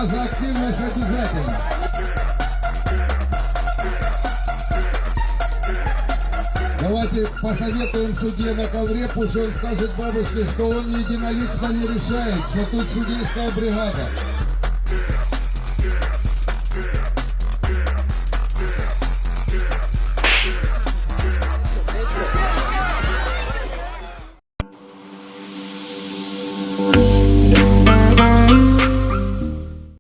Да, за активность обязательно. Давайте посоветуем судье на ковре, пусть он скажет бабушке, что он единолично не решает, что тут судейская бригада.